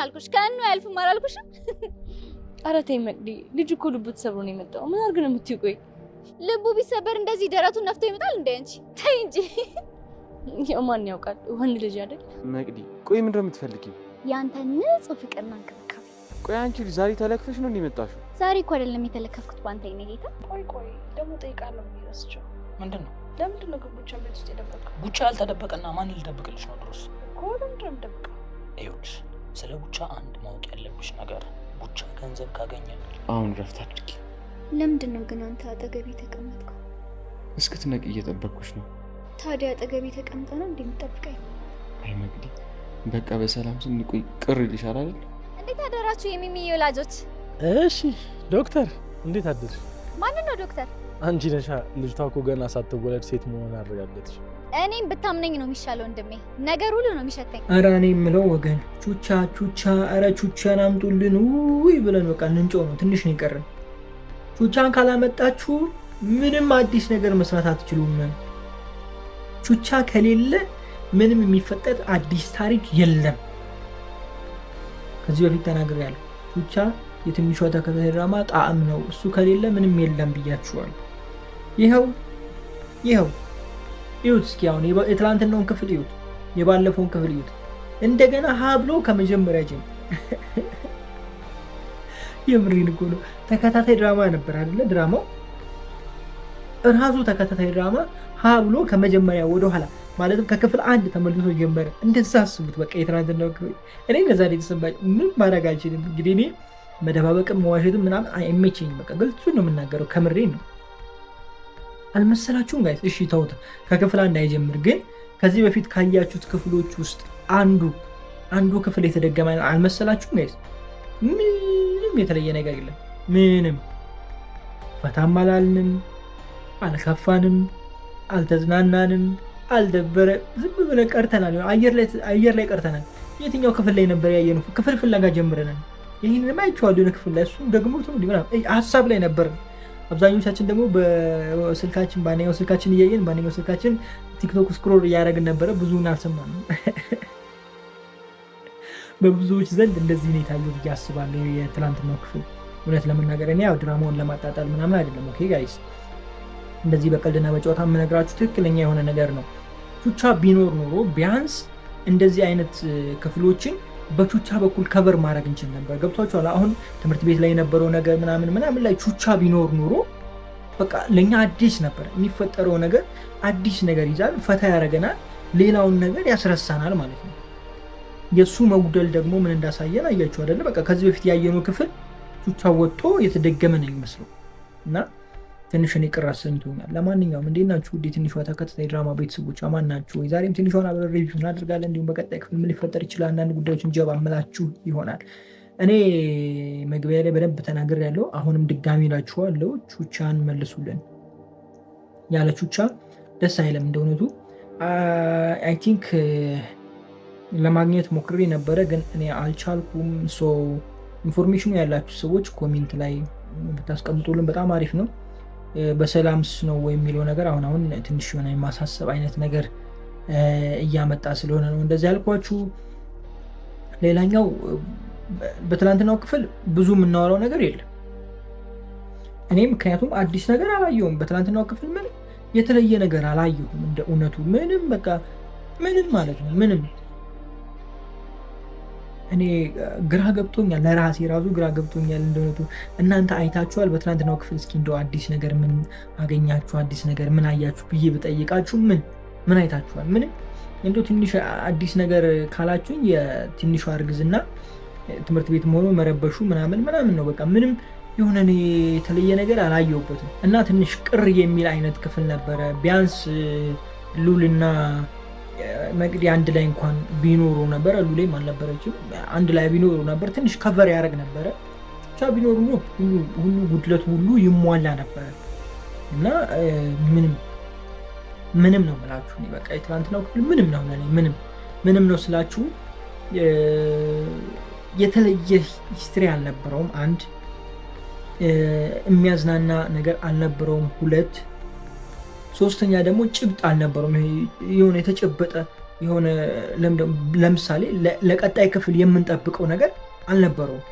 አልኩሽ ከእኑ ያልፍም አላልኩሽም? ኧረ ተይ መቅዲ፣ ልጁ እኮ ልቡ ተሰብሮ ነው የመጣው። ምን አድርግ ነው የምትይው? ቆይ ልቡ ቢሰበር እንደዚህ ደረቱን ነፍቶ ይመጣል እንዴ? አንቺ ተይ እንጂ። ያው ማን ያውቃል? ወንድ ልጅ አይደል? መቅዲ ቆይ ምንድን ነው የምትፈልጊው? ያንተ ንጹህ ፍቅርና እንክብካቤ። ቆይ አንቺ ልጅ ዛሬ ተለክፈሽ ነው እንደመጣሽው? ዛሬ እኮ አይደለም የተለከፍኩት ባንተ የኔ ጌታ። ቆይ ደግሞ ጠይቃለሁ የሚረስቸው ምንድን ነው? ለምንድን ነው ግን ቡቻ ቤት ውስጥ የደበቀው? ቡቻ ያልተደበቀና ማን ልደብቅልሽ ነው? ድሮስ እኮ ለምንድን ነው የምደብቀው? ይኸውልሽ ስለ ቡቻ አንድ ማወቅ ያለብሽ ነገር ቡቻ ገንዘብ ካገኘ አሁን ረፍት አድርጊ። ለምንድን ነው ግን አንተ አጠገቤ ተቀመጥከው? እስክትነቂ እየጠበቅኩሽ ነው። ታዲያ አጠገቤ ተቀምጠ ነው እንደምትጠብቀኝ? አይ መቅዲ በቃ በሰላም ስንቆይ ቅር ይልሻል አይደል? እንዴት አደራችሁ የሚሚዬ ወላጆች? እሺ ዶክተር እንዴት አደርሽ? ማንን ነው ዶክተር? አንቺ ነሻ። ልጅቷ እኮ ገና ሳትወለድ ሴት መሆኗን አረጋገጥሽ። እኔም ብታምነኝ ነው የሚሻለው ወንድሜ። ነገር ሁሉ ነው የሚሸተኝ። ኧረ እኔ የምለው ወገን ቹቻ ኧረ ቹቻን አምጡልን ውይ ብለን በቃ እንንጮህ ነው። ትንሽ ነው የቀረን። ቹቻን ካላመጣችሁ ምንም አዲስ ነገር መስራት አትችሉም። ቹቻ ከሌለ ምንም የሚፈጠር አዲስ ታሪክ የለም። ከዚህ በፊት ተናግሬያለሁ። ቹቻ የትንሿ ተከታታይ ድራማ ጣዕም ነው። እሱ ከሌለ ምንም የለም ብያችኋል። ይኸው እዩት እስኪ አሁን የትላንትናውን ክፍል እዩት፣ የባለፈውን ክፍል እዩት። እንደገና ሀብሎ ከመጀመሪያ ጀምሮ የምሬን እኮ ነው። ተከታታይ ድራማ ነበር አይደለ? ድራማው እራሱ ተከታታይ ድራማ ሀብሎ ከመጀመሪያ ወደኋላ ማለትም ከክፍል አንድ ተመልሶ ጀመረ። እንደዛ አስቡት። በቃ የትላንትናው ክፍል እኔ ከዛ የተሰማኝ ምን ማድረግ አልችልም። እንግዲህ እኔ መደባበቅም መዋሸትም ምናምን አይመቸኝም። በቃ ግልጹን ነው የምናገረው፣ ከምሬን ነው። አልመሰላችሁም ጋይስ? እሺ ተውት፣ ከክፍል አንድ አይጀምር። ግን ከዚህ በፊት ካያችሁት ክፍሎች ውስጥ አንዱ ክፍል የተደገመ አልመሰላችሁም ጋይስ? ምንም የተለየ ነገር የለም። ምንም ፈታም አላልንም፣ አልከፋንም፣ አልተዝናናንም፣ አልደበረ ዝም ብለን ቀርተናል። አየር ላይ ቀርተናል። የትኛው ክፍል ላይ ነበር ያየነው? ክፍል ፍለጋ ጀምረናል። ይህንን አይቼዋለሁ ክፍል ላይ፣ እሱ ደግሞ ሀሳብ ላይ ነበር። አብዛኞቻችን ደግሞ በስልካችን በአንደኛው ስልካችን እያየን በአንደኛው ስልካችን ቲክቶክ ስክሮል እያደረግን ነበረ። ብዙውን አልሰማንም። በብዙዎች ዘንድ እንደዚህ ነው የታየው ብዬ አስባለሁ የትላንትናው ክፍል። እውነት ለመናገር እኔ ያው ድራማውን ለማጣጣል ምናምን አይደለም። ኦኬ ጋይስ፣ እንደዚህ በቀልድና በጨዋታ የምነግራችሁ ትክክለኛ የሆነ ነገር ነው። ቹቻ ቢኖር ኖሮ ቢያንስ እንደዚህ አይነት ክፍሎችን በቹቻ በኩል ከቨር ማድረግ እንችል ነበር። ገብቷችኋል? አሁን ትምህርት ቤት ላይ የነበረው ነገር ምናምን ላይ ቹቻ ቢኖር ኑሮ በቃ ለኛ አዲስ ነበር የሚፈጠረው ነገር። አዲስ ነገር ይዛል፣ ፈታ ያደርገናል፣ ሌላውን ነገር ያስረሳናል ማለት ነው። የሱ መጉደል ደግሞ ምን እንዳሳየን አያችሁ አይደለ? በቃ ከዚህ በፊት ያየነው ክፍል ቹቻ ወጥቶ የተደገመ ነው የሚመስለው እና ትንሽ እኔ ቅር አሰኝቶኛል። ለማንኛውም እንዴት ናችሁ? ውድ የትንሿ ተከታታይ ድራማ ቤተሰቦች አማን ናችሁ ወይ? ዛሬም ትንሿን አብረን ሪቪው እናደርጋለን። እንዲሁም በቀጣይ ክፍል ምን ሊፈጠር ይችላል አንዳንድ ጉዳዮችን ጀባ እምላችሁ ይሆናል። እኔ መግቢያ ላይ በደንብ ተናግሬያለሁ። አሁንም ድጋሚ እላችኋለሁ፣ ቹቻን መልሱልን። ያለ ቹቻ ደስ አይለም። እንደእውነቱ አይ ቲንክ ለማግኘት ሞክሬ ነበረ፣ ግን እኔ አልቻልኩም። ኢንፎርሜሽኑ ያላችሁ ሰዎች ኮሜንት ላይ ብታስቀምጡልን በጣም አሪፍ ነው። በሰላምስ ነው ወይ የሚለው ነገር አሁን ትንሽ የሆነ የማሳሰብ አይነት ነገር እያመጣ ስለሆነ ነው እንደዚህ ያልኳችሁ። ሌላኛው በትላንትናው ክፍል ብዙ የምናወራው ነገር የለም። እኔ ምክንያቱም አዲስ ነገር አላየሁም። በትላንትናው ክፍል ምንም የተለየ ነገር አላየሁም። እንደ እውነቱ ምንም በቃ ምንም ማለት ነው ምንም። እኔ ግራ ገብቶኛል፣ ለራሴ ራሱ ግራ ገብቶኛል። እንደሆነቱ እናንተ አይታችኋል በትናንትናው ክፍል? እስኪ እንደው አዲስ ነገር ምን አገኛችሁ? አዲስ ነገር ምን አያችሁ ብዬ ብጠይቃችሁ ምን አይታችኋል? ምንም። እንደው ትንሽ አዲስ ነገር ካላችሁኝ የትንሿ እርግዝና ትምህርት ቤት መሆኑ መረበሹ ምናምን ነው። በቃ ምንም የሆነ እኔ የተለየ ነገር አላየሁበትም እና ትንሽ ቅር የሚል አይነት ክፍል ነበረ። ቢያንስ ሉልና መቅዲ አንድ ላይ እንኳን ቢኖሩ ነበረ። ሉሌም አልነበረችም። አንድ ላይ ቢኖሩ ነበር፣ ትንሽ ከቨር ያደርግ ነበረ። ብቻ ቢኖሩ ሁሉ ጉድለቱ ሁሉ ይሟላ ነበረ እና ምንም ነው የምላችሁ። በቃ የትናንትናው ክፍል ምንም ነው ለኔ ምንም ነው ስላችሁ የተለየ ሂስትሪ አልነበረውም። አንድ የሚያዝናና ነገር አልነበረውም። ሁለት ሶስተኛ ደግሞ ጭብጥ አልነበረውም። የሆነ የተጨበጠ የሆነ ለምሳሌ ለቀጣይ ክፍል የምንጠብቀው ነገር አልነበረውም።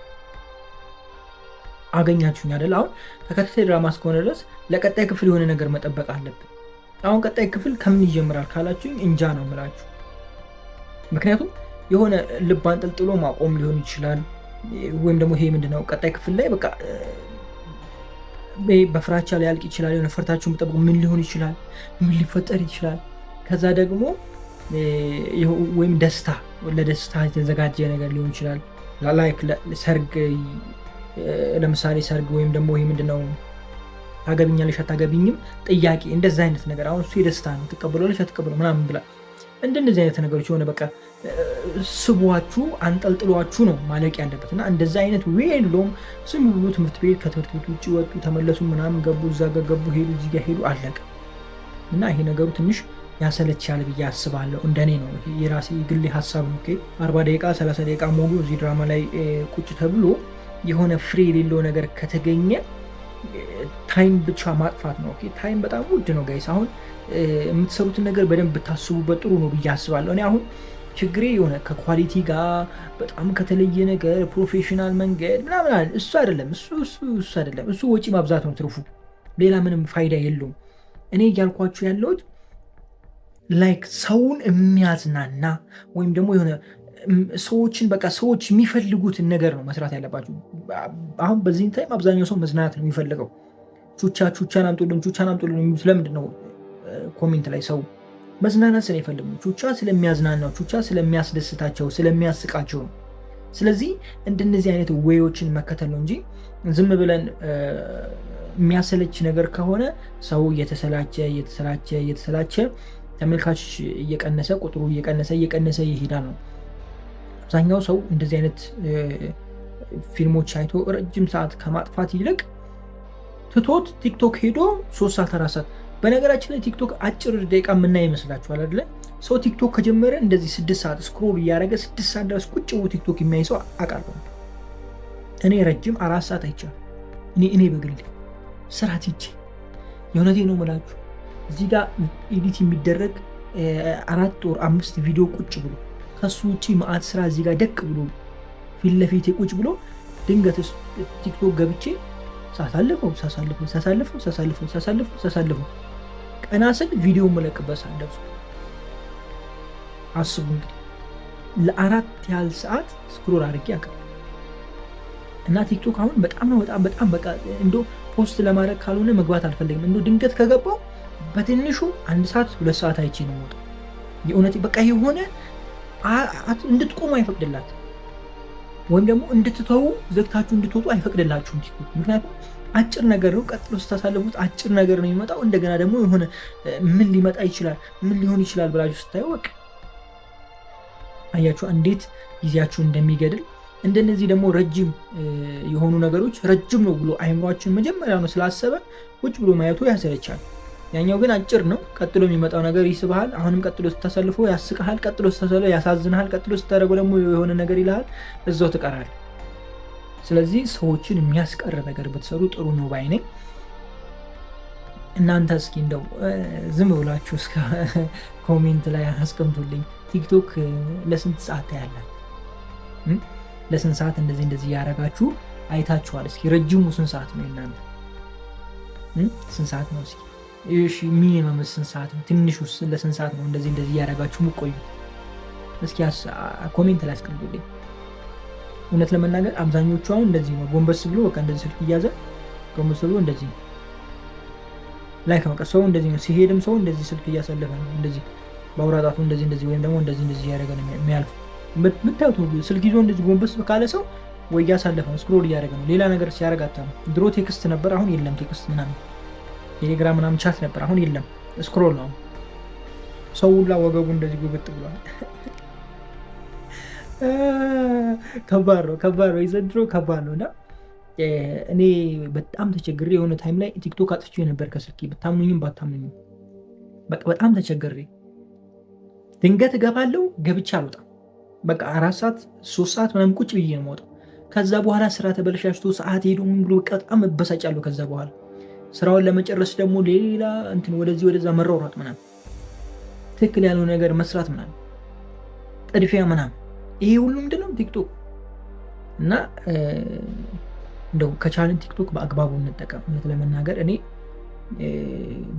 አገኛችሁኝ አይደል? አሁን ተከታታይ ድራማ እስከሆነ ድረስ ለቀጣይ ክፍል የሆነ ነገር መጠበቅ አለብን። አሁን ቀጣይ ክፍል ከምን ይጀምራል ካላችሁኝ እንጃ ነው የምላችሁ። ምክንያቱም የሆነ ልብ አንጠልጥሎ ማቆም ሊሆን ይችላል፣ ወይም ደግሞ ይሄ ምንድነው ቀጣይ ክፍል ላይ በቃ በፍራቻ ላይ ያልቅ ይችላል። የሆነ ፈርታችሁን ብጠብቁ ምን ሊሆን ይችላል፣ ምን ሊፈጠር ይችላል። ከዛ ደግሞ ወይም ለደስታ የተዘጋጀ ነገር ሊሆን ይችላል። ላይክ ሰርግ፣ ለምሳሌ ሰርግ ወይም ደግሞ ይሄ ምንድነው ታገቢኛለሽ አታገቢኝም ጥያቄ፣ እንደዛ አይነት ነገር። አሁን እሱ የደስታ ነው፣ ትቀበላለሽ አትቀበሉ ምናምን ብላ እንደነዚህ አይነት ነገሮች የሆነ በቃ ስቧችሁ አንጠልጥሏችሁ ነው ማለቅ ያለበት እና እንደዛ አይነት ሎም ዝም ብሎ ትምህርት ቤት ከትምህርት ቤት ውጭ ወጡ ተመለሱ ምናምን ገቡ እዛ ገቡ ሄዱ እዚህ ጋር ሄዱ አለቀ እና ይሄ ነገሩ ትንሽ ያሰለቻል ብዬ አስባለሁ። እንደኔ ነው የራሴ ግሌ ሀሳብ ነው። 40 ደቂቃ 30 ደቂቃ ሙሉ እዚህ ድራማ ላይ ቁጭ ተብሎ የሆነ ፍሬ የሌለው ነገር ከተገኘ ታይም ብቻ ማጥፋት ነው። ታይም በጣም ውድ ነው ጋይስ። አሁን የምትሰሩትን ነገር በደንብ ብታስቡበት ጥሩ ነው ብዬ አስባለሁ። እኔ አሁን ችግሬ የሆነ ከኳሊቲ ጋር በጣም ከተለየ ነገር ፕሮፌሽናል መንገድ ምናምን እሱ አይደለም እሱ አይደለም። እሱ ወጪ ማብዛት ነው ትርፉ፣ ሌላ ምንም ፋይዳ የለውም። እኔ እያልኳችሁ ያለሁት ላይክ ሰውን የሚያዝናና ወይም ደግሞ የሆነ ሰዎችን በቃ ሰዎች የሚፈልጉትን ነገር ነው መስራት ያለባችሁ። አሁን በዚህን ታይም አብዛኛው ሰው መዝናናት ነው የሚፈልገው። ቹቻን አምጡልን የሚሉት ለምንድን ነው? ኮሜንት ላይ ሰው መዝናናት ስለሚፈልግ ነው። ቹቻ ስለሚያዝናናው፣ ቹቻ ስለሚያስደስታቸው፣ ስለሚያስቃቸው ነው። ስለዚህ እንደነዚህ አይነት ዌዮችን መከተል ነው እንጂ ዝም ብለን የሚያሰለች ነገር ከሆነ ሰው እየተሰላቸ ተመልካች እየቀነሰ ቁጥሩ እየቀነሰ ይሄዳል ነው። አብዛኛው ሰው እንደዚህ አይነት ፊልሞች አይቶ ረጅም ሰዓት ከማጥፋት ይልቅ ትቶት ቲክቶክ ሄዶ 3 ሰዓት 4 ሰዓት። በነገራችን ላይ ቲክቶክ አጭር ደቂቃ የምናይ ይመስላችኋል አይደለ? ሰው ቲክቶክ ከጀመረ እንደዚህ 6 ሰዓት ስክሮል እያደረገ 6 ሰዓት ድረስ ቁጭ ብሎ ቲክቶክ የሚያይ ሰው አውቃለሁ። እኔ ረጅም 4 ሰዓት አይቻልም። እኔ በግል ስራ ትቼ የእውነቴ ነው የምላችሁ እዚህ ጋር ኤዲት የሚደረግ 4 ወር 5 ቪዲዮ ቁጭ ብሎ ከሱ ውጪ ማአት ስራ እዚህ ጋር ደቅ ብሎ ፊት ለፊቴ ቁጭ ብሎ ድንገት ቲክቶክ ገብቼ ሳሳልፈው ቀና ስል ቪዲዮ መለቅበት ሳደርሱ አስቡ እንግዲህ ለ4 ያህል ሰዓት ስክሮል አድርጌ አውቃለሁ። እና ቲክቶክ አሁን በጣም በቃ እንደው ፖስት ለማድረግ ካልሆነ መግባት አልፈልግም። እንደው ድንገት ከገባው በትንሹ 1 ሰዓት 2 ሰዓት አይቼ ነው የምወጣው። የእውነት በቃ የሆነ እንድትቆሙ አይፈቅድላችሁ ወይም ደግሞ እንድትተው ዘግታችሁ እንድትወጡ አይፈቅድላችሁም ቲክቶክ። ምክንያቱም አጭር ነገር ነው፣ ቀጥሎ ስታሳልፉት አጭር ነገር ነው የሚመጣው። እንደገና ደግሞ የሆነ ምን ሊመጣ ይችላል ምን ሊሆን ይችላል ብላችሁ ስታዩ በቃ አያችሁ እንዴት ጊዜያችሁ እንደሚገድል። እንደነዚህ ደግሞ ረጅም የሆኑ ነገሮች ረጅም ነው ብሎ አይምሯችን መጀመሪያ ነው ስላሰበ ቁጭ ብሎ ማየቱ ያሰለቻል። ያኛው ግን አጭር ነው፣ ቀጥሎ የሚመጣው ነገር ይስብሃል። አሁንም ቀጥሎ ስታሳልፈው ያስቅሃል፣ ቀጥሎ ስታሳልፈው ያሳዝንሃል፣ ቀጥሎ ስታደርገው ደግሞ የሆነ ነገር ይልሃል፣ እዛው ትቀራለህ። ስለዚህ ሰዎችን የሚያስቀር ነገር ብትሰሩ ጥሩ ነው ባይ ነኝ። እናንተ እስኪ እንደው ዝም ብላችሁ እስከ ኮሜንት ላይ አስቀምጡልኝ። ቲክቶክ ለስንት ሰዓት ታያላችሁ? ለስንት ሰዓት እንደዚህ ያደረጋችሁ አይታችኋል? እስኪ ረጅሙ ስንት ሰዓት ነው እናንተ? ስንት ሰዓት ነው? እስኪ እሺ ሚኒመም ስንት ሰዓት ነው? ትንሹ ለስንት ሰዓት ነው እንደዚህ ያደረጋችሁ ሙቆዩ? እስኪ ኮሜንት ላይ አስቀምጡልኝ። እውነት ለመናገር አብዛኞቹ አሁን እንደዚህ ነው፣ ጎንበስ ብሎ በቃ እንደዚህ ስልክ እያዘ ጎንበስ ብሎ እንደዚህ ነው ላይክ በቃ ሰው እንደዚህ ነው። ሲሄድም ሰው እንደዚህ ስልክ እያሳለፈ ነው፣ እንደዚህ ባውራጣቱ እንደዚህ ወይም ደግሞ እንደዚህ ያደረገ ነው የሚያልፈው። ምታዩት ሁሉ ስልክ ይዞ እንደዚህ ጎንበስ ካለ ሰው ወይ እያሳለፈ ነው፣ ስክሮል እያደረገ ነው። ሌላ ነገር ሲያደርግ አታም። ድሮ ቴክስት ነበር፣ አሁን የለም ቴክስት ምናምን፣ ቴሌግራም ምናምን ቻት ነበር፣ አሁን የለም፣ ስክሮል ነው። ሰው ሁላ ወገቡ እንደዚህ ጉብጥ ብሏል። ከባድ ነው፣ የዘንድሮ ከባድ ነው። እና እኔ በጣም ተቸግሬ የሆነ ታይም ላይ ቲክቶክ አጥፍቼ ነበር ከስልኬ፣ ብታምኑኝም ባታምኑኝም በቃ በጣም ተቸግሬ ድንገት እገባለሁ፣ ገብቼ አልወጣም። በቃ 4 ሰዓት 3 ሰዓት ምናምን ቁጭ ብዬ ነው የምወጣው። ከዛ በኋላ ስራ ተበለሻሽቶ ሰዓት ሄዶ ምን ብሎ በጣም እበሳጫለሁ። ከዛ በኋላ ስራውን ለመጨረስ ደግሞ ሌላ እንትን ወደዚህ ወደዛ መሯሯጥ ምናምን፣ ትክክል ያለው ነገር መስራት ምናምን ጥድፊያ ምናምን ይሄ ሁሉ ምንድነው ቲክቶክ እና እንደው ከቻልን ቲክቶክ በአግባቡ እንጠቀም። ለመናገር እኔ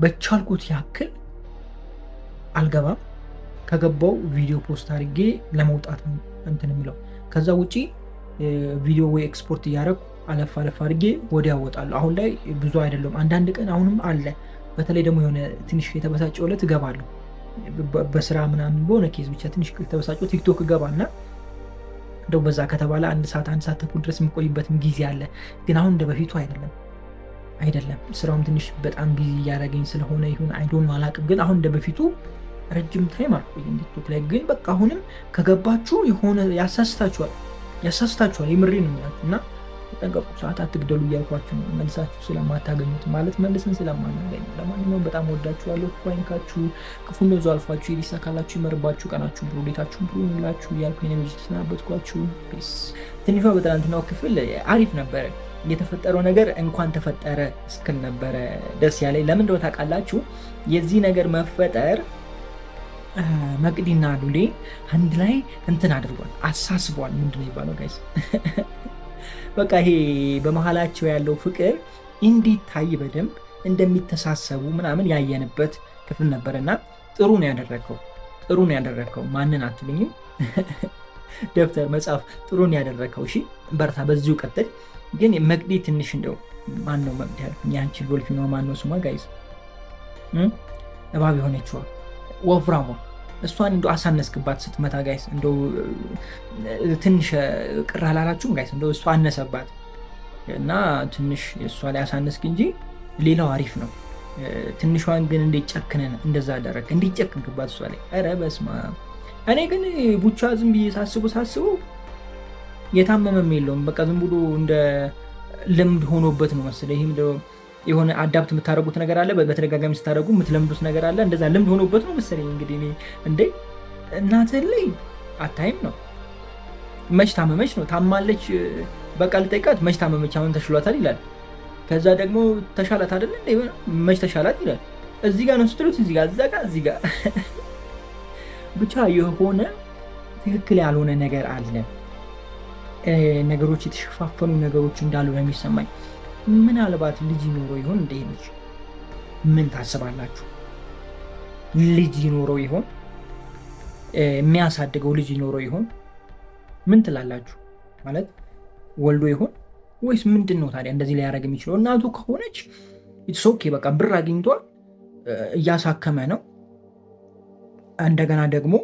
በቻልኩት ያክል አልገባም። ከገባው ቪዲዮ ፖስት አድርጌ ለመውጣት ነው እንትን የሚለው። ከዛ ውጪ ቪዲዮ ወይ ኤክስፖርት እያደረኩ አለፍ አድርጌ ወዲያ እወጣለሁ። አሁን ላይ ብዙ አይደለም፣ አንዳንድ ቀን አሁንም አለ። በተለይ ደግሞ የሆነ ትንሽ የተበሳጨው ዕለት እገባለሁ። በስራ ምናምን በሆነ ኬዝ ብቻ ትንሽ የተበሳጨው ቲክቶክ እገባና እንደው በዛ ከተባለ 1 ሰዓት 1 ሰዓት ተኩል ድረስ የሚቆይበትም ጊዜ አለ። ግን አሁን እንደ በፊቱ አይደለም። ስራውም ትንሽ በጣም ቢዚ እያደረገኝ ስለሆነ ይሁን አይዶን አላውቅም። ግን አሁን እንደ በፊቱ ረጅም ታይም አልቆይም ቲክቶክ ላይ። ግን በቃ አሁንም ከገባችሁ የሆነ ያሳስታችኋል። የምሬ ነው የሚላችሁ እና ተጠንቀቁ። ሰዓት አትግደሉ እያልኳችሁ ነው። መልሳችሁ ስለማታገኙት ማለት መልስን ስለማናገኝ። ለማንኛውም በጣም ወዳችኋለሁ። ክፉ አይንካችሁ፣ ክፉ እንደዙ አልፏችሁ፣ ይሳካላችሁ፣ ይመርባችሁ፣ ቀናችሁ ብሩ፣ ቤታችሁን ብሩ ይላችሁ እያልኩ የኔ ልጅ ተሰናበትኳችሁ። ፒስ። ትንሿ በትናንትናው ክፍል አሪፍ ነበረ። የተፈጠረው ነገር እንኳን ተፈጠረ እስክል ነበረ ደስ ያለኝ። ለምን እንደሆነ ታውቃላችሁ? የዚህ ነገር መፈጠር መቅዲና ሉሌ አንድ ላይ እንትን አድርጓል፣ አሳስቧል። ምንድነው የሚባለው ጋይስ? በቃ ይሄ በመሀላቸው ያለው ፍቅር እንዲታይ በደንብ እንደሚተሳሰቡ ምናምን ያየንበት ክፍል ነበርና ጥሩ ነው ያደረግከው። ማንን አትሉኝም? ደብተር መጽሐፍ ጥሩ ነው ያደረግከው። እሺ በርታ፣ በዚሁ ቀጥል። ግን መቅዲ ትንሽ እንደው ማን ነው መቅዲ ያልኩኝ? ያንቺ ዶልፊኗ ማን ነው ስሟ ጋይስ? እባብ የሆነችዋ ወፍራሟ እሷን እንደው አሳነስክባት ስትመታ ጋይስ። እንደው ትንሽ ቅር አላላችሁም ጋይስ? እንደው እሷ አነሰባት እና ትንሽ እሷ ላይ አሳነስክ እንጂ ሌላው አሪፍ ነው። ትንሿን ግን እንዴት ጨክነን እንደዛ አደረግ? እንዴት ጨክንክባት እሷ ላይ? ኧረ በስመ አብ። እኔ ግን ቡቻ ዝም ብዬ ሳስቡ የታመመም የለውም። በቃ ዝም ብሎ እንደ ልምድ ሆኖበት ነው መሰለኝ። ይህም የሆነ አዳፕት የምታደርጉት ነገር አለ፣ በተደጋጋሚ ስታደርጉ የምትለምዱት ነገር አለ። እንደዛ ልምድ ሆኖበት ነው መሰለኝ። እንግዲህ እኔ እንዴ እናትህ ላይ አታይም ነው? መች ታመመች ነው? ታማለች በቃ ልጠይቃት፣ መች ታመመች? አሁን ተሽሏታል ይላል። ከዛ ደግሞ ተሻላት አይደል እንዴ? መች ተሻላት ይላል። እዚህ ጋር ነው ስትሉት፣ እዚህ ጋር፣ እዚህ ጋር ብቻ የሆነ ትክክል ያልሆነ ነገር አለ። ነገሮች የተሸፋፈኑ ነገሮች እንዳሉ ነው የሚሰማኝ። ምናልባት ልጅ ይኖረው ይሆን እንደ ልጅ? ምን ታስባላችሁ? ልጅ ይኖረው ይሆን? የሚያሳድገው ልጅ ይኖረው ይሆን? ምን ትላላችሁ? ማለት ወልዶ ይሆን ወይስ ምንድን ነው ታዲያ እንደዚህ ሊያደርግ የሚችለው? እናቱ ከሆነች ኢትስ ኦኬ፣ በቃ ብር አግኝቷል፣ እያሳከመ ነው። እንደገና ደግሞ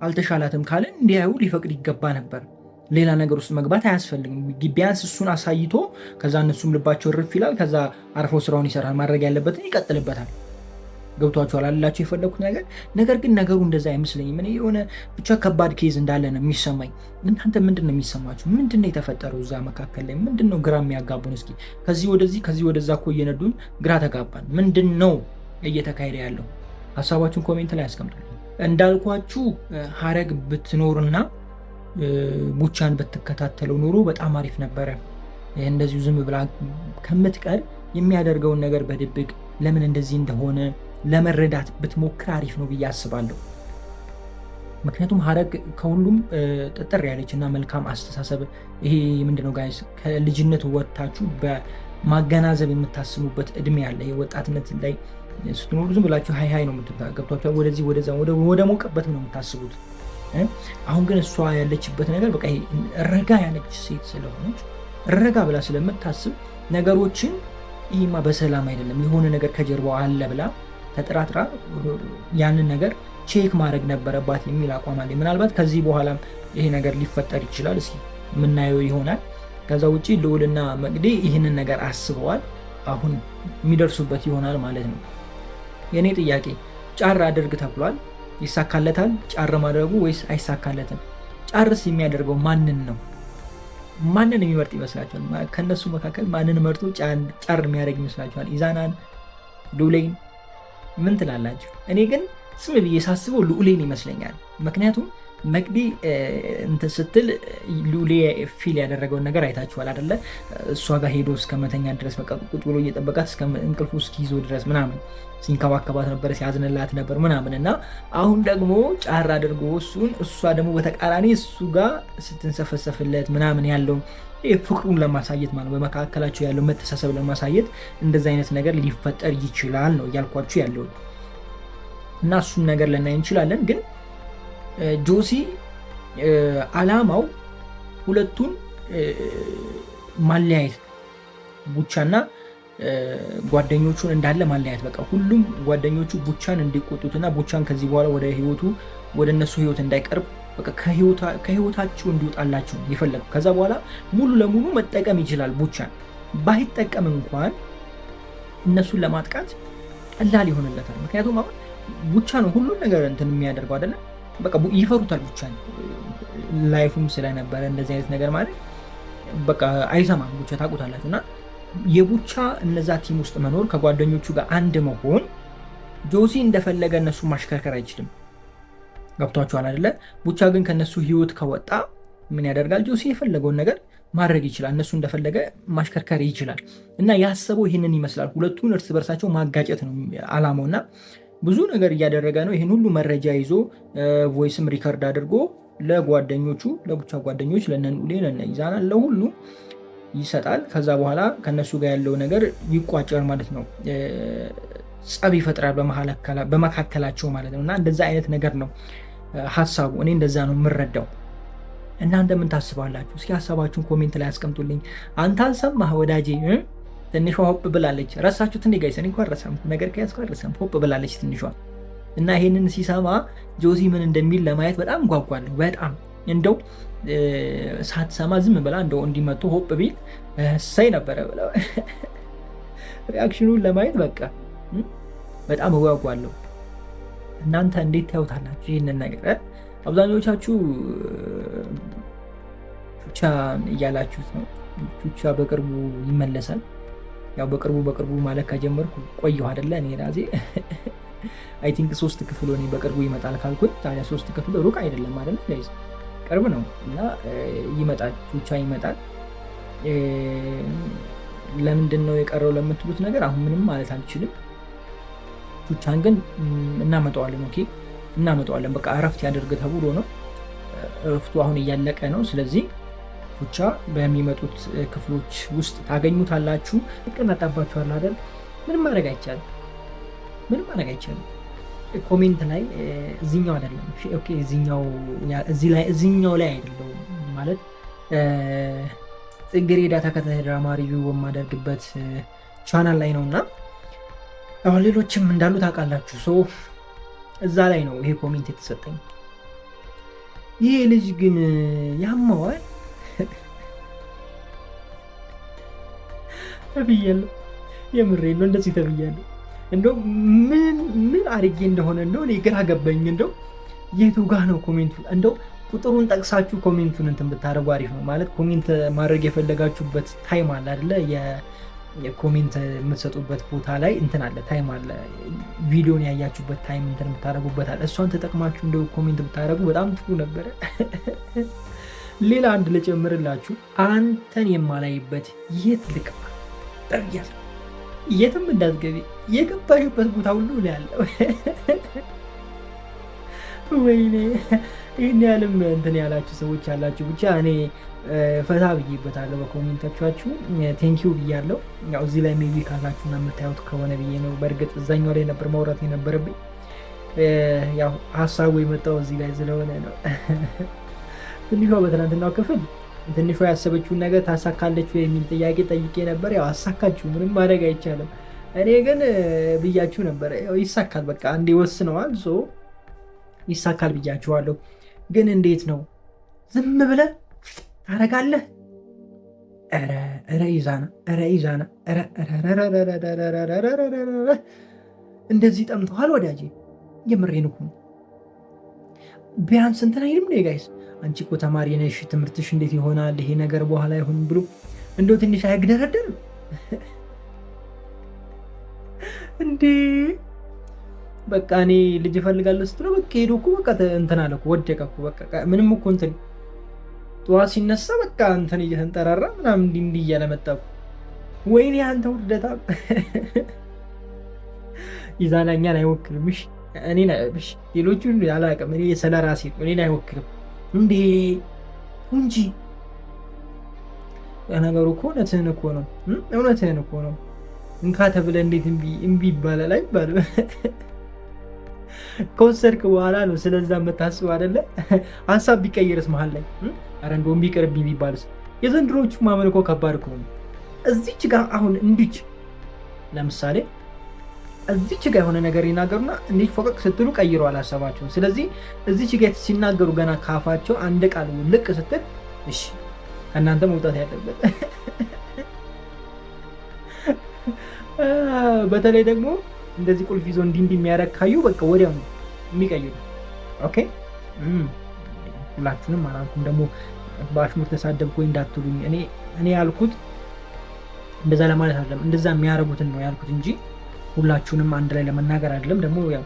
አልተሻላትም ካለን እንዲያዩ ሊፈቅድ ይገባ ነበር። ሌላ ነገር ውስጥ መግባት አያስፈልግም። ቢያንስ እሱን አሳይቶ ከዛ እነሱም ልባቸው ርፍ ይላል። ከዛ አርፎ ስራውን ይሰራል። ማድረግ ያለበትን ይቀጥልበታል። ገብቷችኋል አላቸው የፈለኩት ነገር። ነገር ግን ነገሩ እንደዛ አይመስለኝም። እኔ የሆነ ብቻ ከባድ ኬዝ እንዳለ ነው የሚሰማኝ። እናንተ ምንድን ነው የሚሰማችሁ? ምንድን ነው የተፈጠረው እዛ መካከል ላይ? ምንድን ነው ግራ የሚያጋቡን? እስኪ ከዚህ ወደዚህ ከዚህ ወደዛ እኮ እየነዱን ግራ ተጋባን። ምንድን ነው እየተካሄደ ያለው? ሀሳባችሁን ኮሜንት ላይ ያስቀምጡልኝ። እንዳልኳችሁ ሀረግ ብትኖርና ቡቻን ብትከታተለው ኖሮ በጣም አሪፍ ነበረ። እንደዚሁ ዝም ብላ ከምትቀር የሚያደርገውን ነገር በድብቅ ለምን እንደዚህ እንደሆነ ለመረዳት ብትሞክር አሪፍ ነው ብዬ አስባለሁ። ምክንያቱም ሀረግ ከሁሉም ጥጥር ያለች እና መልካም አስተሳሰብ፣ ይሄ ምንድነው ጋይስ፣ ከልጅነት ወጥታችሁ በማገናዘብ የምታስቡበት እድሜ ያለ ወጣትነት ላይ ስትኖሩ ዝም ብላችሁ ሀይ ነው የምትገብቷቸው፣ ወደዚህ ወደዛ ወደ ሞቀበት ነው የምታስቡት። አሁን ግን እሷ ያለችበት ነገር በቃ ረጋ ያለች ሴት ስለሆነች ረጋ ብላ ስለምታስብ ነገሮችን ይህማ በሰላም አይደለም የሆነ ነገር ከጀርባው አለ ብላ ተጠራጥራ ያንን ነገር ቼክ ማድረግ ነበረባት የሚል አቋም አለ። ምናልባት ከዚህ በኋላም ይሄ ነገር ሊፈጠር ይችላል። እስኪ የምናየው ይሆናል። ከዛ ውጭ ልዑልና መቅዲ ይህንን ነገር አስበዋል። አሁን የሚደርሱበት ይሆናል ማለት ነው። የእኔ ጥያቄ ጫር አድርግ ተብሏል። ይሳካለታል ጫር ማድረጉ ወይስ አይሳካለትም? ጫርስ የሚያደርገው ማንን ነው? ማንን የሚመርጥ ይመስላችኋል? ከነሱ መካከል ማንን መርጦ ጫር የሚያደርግ ይመስላችኋል? ኢዛናን? ሉሌን? ምን ትላላችሁ? እኔ ግን ስም ብዬ ሳስበው ሉሌን ይመስለኛል። ምክንያቱም መቅዲ እንትን ስትል ሉሌ ፊል ያደረገውን ነገር አይታችኋል አይደለ? እሷ ጋር ሄዶ እስከ መተኛ ድረስ በቃ ቁጭ ብሎ እየጠበቃት እስከ እንቅልፉ እስኪይዞ ድረስ ምናምን ሲንከባከባት ነበር፣ ሲያዝንላት ነበር ምናምን እና አሁን ደግሞ ጫር አድርጎ እሷ ደግሞ በተቃራኒ እሱ ጋር ስትንሰፈሰፍለት ምናምን ያለውን ፍቅሩን ለማሳየት ማለት በመካከላቸው ያለው መተሳሰብ ለማሳየት እንደዚህ አይነት ነገር ሊፈጠር ይችላል ነው እያልኳችሁ ያለው እና እሱን ነገር ልናይ እንችላለን። ግን ጆሲ አላማው ሁለቱን ማለያየት ቡቻና ጓደኞቹን እንዳለ ማለያየት። በቃ ሁሉም ጓደኞቹ ቡቻን እንዲቆጡትና ቡቻን ከዚህ በኋላ ወደ እነሱ ህይወት እንዳይቀርብ በቃ ከህይወታቸው እንዲወጣላቸው ይፈልጋል። ከዛ በኋላ ሙሉ ለሙሉ መጠቀም ይችላል። ቡቻን ባይጠቀም እንኳን እነሱን ለማጥቃት ቀላል ይሆንለታል። ምክንያቱም አሁን ቡቻ ነው ሁሉን ነገር እንትን የሚያደርገው አይደለ? በቃ ይፈሩታል ቡቻን ላይፉም ስለነበረ እንደዚህ አይነት ነገር ማለት በቃ አይሰማም። ቡቻ ታውቁታላችሁ። እና የቡቻ እነዛ ቲም ውስጥ መኖር ከጓደኞቹ ጋር አንድ መሆን ጆሲ እንደፈለገ እነሱ ማሽከርከር አይችልም። ገብቷችኋል አይደለ? ቡቻ ግን ከነሱ ህይወት ከወጣ ምን ያደርጋል? ጆሲ የፈለገውን ነገር ማድረግ ይችላል። እነሱ እንደፈለገ ማሽከርከር ይችላል። እና ያሰበው ይህንን ይመስላል። ሁለቱን እርስ በርሳቸው ማጋጨት ነው አላማው እና ብዙ ነገር እያደረገ ነው። ይህን ሁሉ መረጃ ይዞ ቮይስም ሪከርድ አድርጎ ለጓደኞቹ ለቡቻ ጓደኞች ለነኑሌ ለነኢዛና ለሁሉ ይሰጣል። ከዛ በኋላ ከነሱ ጋር ያለው ነገር ይቋጫል ማለት ነው። ጸብ ይፈጥራል በመካከላቸው ማለት ነው። እና እንደዛ አይነት ነገር ነው ሀሳቡ። እኔ እንደዛ ነው የምረዳው። እናንተ ምን ታስባላችሁ? እስኪ ሀሳባችሁን ኮሜንት ላይ አስቀምጡልኝ። አንተ አልሰማህ ወዳጄ? ትንሿ ሆፕ ብላለች። ረሳችሁት እንዴ ጋይስ? እኔ እንኳን ረሳም ነገር ከያዝኩ ረሳም። ሆፕ ብላለች ትንሿ። እና ይሄንን ሲሰማ ጆሲ ምን እንደሚል ለማየት በጣም ጓጓለሁ። በጣም እንደው ሳትሰማ ዝም ብላ እንደው እንዲመጡ ሆፕ ቢል እሰይ ነበረ ብለው ሪአክሽኑን ለማየት በቃ በጣም እጓጓለሁ። እናንተ እንዴት ታዩታላችሁ ይህንን ነገር? አብዛኞቻችሁ ቹቻ እያላችሁት ነው። ቹቻ በቅርቡ ይመለሳል። ያው በቅርቡ ማለት ከጀመርኩ ቆየሁ አይደለ? እኔ ራሴ አይ ቲንክ 3 ክፍል ሆኔ በቅርቡ ይመጣል ካልኩት ታዲያ 3 ክፍል ሩቅ አይደለም አይደለ? ጋይስ ቅርብ ነው እና ይመጣል። ቹቻ ይመጣል። ለምንድን ነው የቀረው ለምትሉት ነገር አሁን ምንም ማለት አልችልም። ቹቻን ግን እናመጣዋለን። ኦኬ እናመጣዋለን። በቃ እረፍት ያደርግ ተብሎ ነው። እረፍቱ አሁን እያለቀ ነው። ስለዚህ ቹቻ በሚመጡት ክፍሎች ውስጥ ታገኙታላችሁ። ይቀመጣባችኋል አይደል? ምንም ማድረግ አይቻልም። ኮሜንት ላይ እዚህኛው አይደለም ኦኬ፣ እዚህኛው ላይ አይደለም ማለት ጽጌረዳ ተከታታይ ድራማ ሪቪው በማደርግበት ቻናል ላይ ነውና አሁን ሌሎችም እንዳሉ ታውቃላችሁ። ሶ እዛ ላይ ነው ይሄ ኮሜንት የተሰጠኝ። ይሄ ልጅ ግን ያማዋል ተብያለሁ። የምሬን ነው፣ እንደዚህ ተብያለሁ። እንደው ምን አድርጌ እንደሆነ እንደው እኔ ግራ ገባኝ። እንደው የቱ ጋር ነው ኮሜንቱ? እንደው ቁጥሩን ጠቅሳችሁ ኮሜንቱን እንትን ብታደርጉ አሪፍ ነው። ማለት ኮሜንት ማድረግ የፈለጋችሁበት ታይም አለ አይደለ? የኮሜንት የምትሰጡበት ቦታ ላይ እንትን አለ፣ ታይም አለ። ቪዲዮን ያያችሁበት ታይም እንትን ብታደርጉበት አለ። እሷን ተጠቅማችሁ እንደው ኮሜንት ብታደርጉ በጣም ጥሩ ነበረ። ሌላ አንድ ልጨምርላችሁ። አንተን የማላይበት የት ልቅማ ጠብያለሁ። የትም እንዳትገቢ የገባሽበት ቦታ ሁሉ ላይ ያለው ወይኔ ይህን ያህልም እንትን ያላችሁ ሰዎች ያላችሁ ብቻ እኔ ፈታ ብዬበታለሁ በኮሜንቶቻችሁ። ቴንኪው ብያለሁ። ያው እዚህ ላይ ሜቢ ካላችሁና የምታዩት ከሆነ ብዬ ነው። በእርግጥ እዛኛው ላይ ነበር ማውራት የነበረብኝ። ያው ሀሳቡ የመጣው እዚህ ላይ ስለሆነ ነው። ትንሿ በትናንትናው ክፍል ትንሿ ያሰበችውን ነገር ታሳካለች የሚል ጥያቄ ጠይቄ ነበር። ያው አሳካችሁ፣ ምንም ማድረግ አይቻልም። እኔ ግን ብያችሁ ነበር ያው ይሳካል፣ በቃ አንዴ ወስነዋል፣ ሶ ይሳካል ብያችኋለሁ። ግን እንዴት ነው ዝም ብለህ ታረጋለህ? ኧረ ኢዛና እንደዚህ ጠምተዋል ወዳጄ። የምሬን እኮ ቢያንስ እንትን አይልም ነው ጋይስ። አንቺ እኮ ተማሪ ነሽ፣ ትምህርትሽ እንዴት ይሆናል ይሄ ነገር በኋላ ይሁን ብሎ እንደው ትንሽ አይግደረደርም እንዴ? በቃ እኔ ልጅ እፈልጋለሁ ስትለው በቃ ሄዶ እኮ በቃ እንትን አለ እኮ ወደቀ እኮ በቃ ምንም እኮ እንትን ጠዋት ሲነሳ በቃ እንትን እየተንጠራራ ምናምን እንዲህ እያለ መጣ እኮ። ወይኔ አንተ ውርደታ ኢዛና እኛን አይወክልም። እሺ እኔን እሺ ሌሎቹን አላውቅም። እኔ ስለራሴ እኔን አይወክልም እንዴ እንጂ ነገሩ እኮ እውነትህን እኮ ነው። እውነትህን እኮ ነው። እንካ ተብለህ እንዴት እምቢ ይባላል? አይባልም። ከወሰድክ በኋላ ነው ስለዛ የምታስበው አይደለ? ሀሳብ ቢቀይርስ መሀል ላይ ኧረ እንደውም ቢቀርብኝ ቢባልስ? የዘንድሮቹ ማመን እኮ ከባድ እኮ ነው። እዚች ጋር አሁን እንዲች ለምሳሌ እዚች ጋር የሆነ ነገር ይናገሩና እንዲህ ፎቀቅ ስትሉ ቀይረዋል ሀሳባቸውን። ስለዚህ እዚች ጋር ሲናገሩ ገና ካፋቸው አንድ ቃል ልቅ ስትል እሺ ከእናንተ መውጣት ያለበት። በተለይ ደግሞ እንደዚህ ቁልፍ ይዞ እንዲህ የሚያደርግ ካዩ በቃ ወዲያው ነው የሚቀይሩ። ኦኬ ሁላችሁንም አላልኩም ደግሞ በአሽሙር ተሳደብኩ ወይ እንዳትሉኝ። እኔ ያልኩት እንደዛ ለማለት አይደለም፣ እንደዛ የሚያደርጉትን ነው ያልኩት እንጂ ሁላችሁንም አንድ ላይ ለመናገር አይደለም። ደግሞ ያው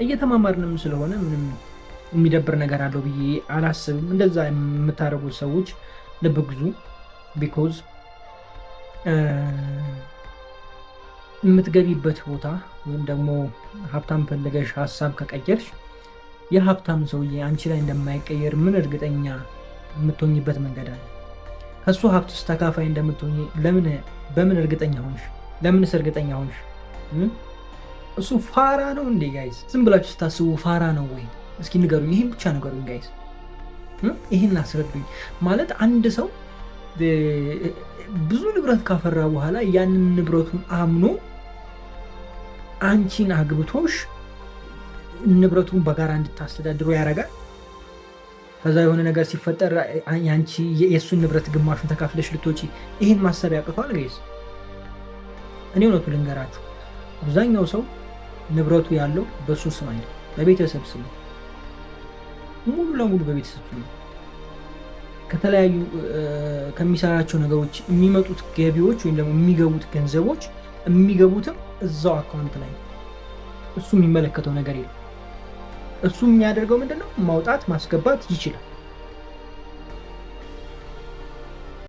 እየተማማርንም ስለሆነ ምንም የሚደብር ነገር አለው ብዬ አላስብም። እንደዛ የምታደርጉት ሰዎች ልብ ግዙ። ቢኮዝ የምትገቢበት ቦታ ወይም ደግሞ ሀብታም ፈልገሽ ሀሳብ ከቀየርሽ የሀብታም ሰውዬ አንቺ ላይ እንደማይቀየር ምን እርግጠኛ የምትሆኝበት መንገድ አለ? ከሱ ሀብትስ ተካፋይ እንደምትሆኝ በምን እርግጠኛ ሆንሽ? ለምንስ እርግጠኛ ሆንሽ? እሱ ፋራ ነው እንዴ ጋይስ? ዝም ብላችሁ ስታስቡ ፋራ ነው ወይ? እስኪ ንገሩኝ። ይህን ብቻ ንገሩኝ ጋይስ። ይህን አስረዱኝ። ማለት አንድ ሰው ብዙ ንብረት ካፈራ በኋላ ያንን ንብረቱን አምኖ አንቺን አግብቶሽ ንብረቱን በጋራ እንድታስተዳድሩ ያደርጋል። ከዛ የሆነ ነገር ሲፈጠር አንቺ የእሱን ንብረት ግማሹን ተካፍለሽ ልትወጪ፣ ይህን ማሰብ ያቅቷል ጋይስ? እኔ እውነቱ ልንገራችሁ፣ አብዛኛው ሰው ንብረቱ ያለው በሱ ስም አይደለም፣ በቤተሰብ ስም፣ ሙሉ ለሙሉ በቤተሰብ ስም። ከተለያዩ ከሚሰራቸው ነገሮች የሚመጡት ገቢዎች ወይም ደግሞ የሚገቡት ገንዘቦች የሚገቡትም እዛው አካውንት ላይ እሱ የሚመለከተው ነገር የለም። እሱ የሚያደርገው ምንድነው? ማውጣት ማስገባት ይችላል።